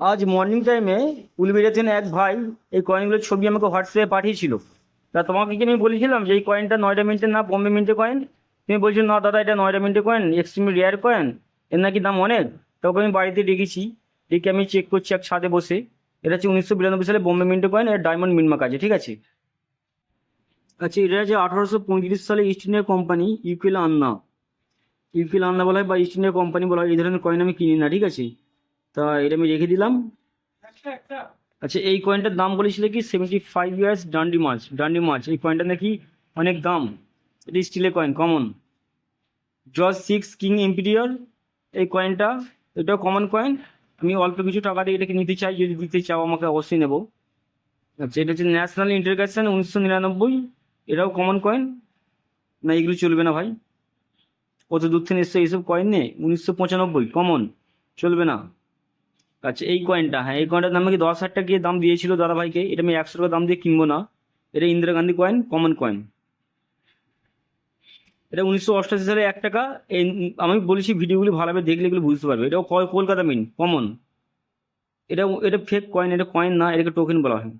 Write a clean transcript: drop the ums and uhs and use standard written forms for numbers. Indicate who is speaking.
Speaker 1: আজ মর্নিং টাইমে উলুবেড়িয়া এক ভাই এই কয়েনগুলোর ছবি আমাকে হোয়াটসঅ্যাপে পাঠিয়েছিল। তা তোমাকে কি আমি বলেছিলাম যে এই কয়েনটা নয়ডা মিন্টের না বোম্বে মিন্টের কয়েন? তুমি বলছো না দাদা এটা নয়ডা মিন্টের কয়েন, এক্সট্রিমলি রেয়ার কয়েন, এর নাকি দাম অনেক। তখন আমি বাড়িতে ডেকেছি, ডেকে আমি চেক করছি এক ছাদে বসে। এটা হচ্ছে 1992 সালে বোম্বে মিন্টের কয়েন, এর ডায়মন্ড মিনমার্ক আছে, ঠিক আছে। আচ্ছা, এটা হচ্ছে 1835 সালে ইস্ট ইন্ডিয়া কোম্পানি ইউকেল আন্না, ইউকেল আন্না বলা হয় বা ইস্ট ইন্ডিয়া কোম্পানি বলা হয়, এই ধরনের কয়েন আমি কিনি না, ঠিক আছে। তা এটা আমি রেখে দিলাম। আচ্ছা, এই কয়েনটার দাম বলেছিল কি 75 years Dandi march, Dandi march এই কয়েনটা নাকি অনেক দাম। এটি স্টিলের coin, common. George six king emperor এই কয়েনটা, এটাও কমন কয়েন। আমি অল্প কিছু টাকা দিয়ে এটাকে নিতে চাই, যদি দিতে চাও আমাকে অবশ্যই নেবো। আচ্ছা, এটা হচ্ছে ন্যাশনাল ইন্টারগ্রেশন 1999, এটাও কমন কয়েন। না এগুলো চলবে না ভাই, কত দূর থেকে এসছে, এইসব কয়েন নেই। 1995 কমন, চলবে না। আচ্ছা, এই কয়েনটা, হ্যাঁ এই কয়েনটার দাম নাকি 10,000 টাকা দিয়ে দাম দিয়েছিল দাদা ভাইকে, এটা আমি 100 টাকা দাম দিয়ে কিনবো না। এটা Indira Gandhi coin, common coin. এটা 1988 সালে 1 টাকা। এই আমি বলেছি ভিডিওগুলি ভালোভাবে দেখলে এগুলো বুঝতে পারবে। এটাও কলকাতা মিন্ট, কমন। এটা এটা ফেক কয়েন, এটা কয়েন না, এটাকে টোকেন বলা হয়।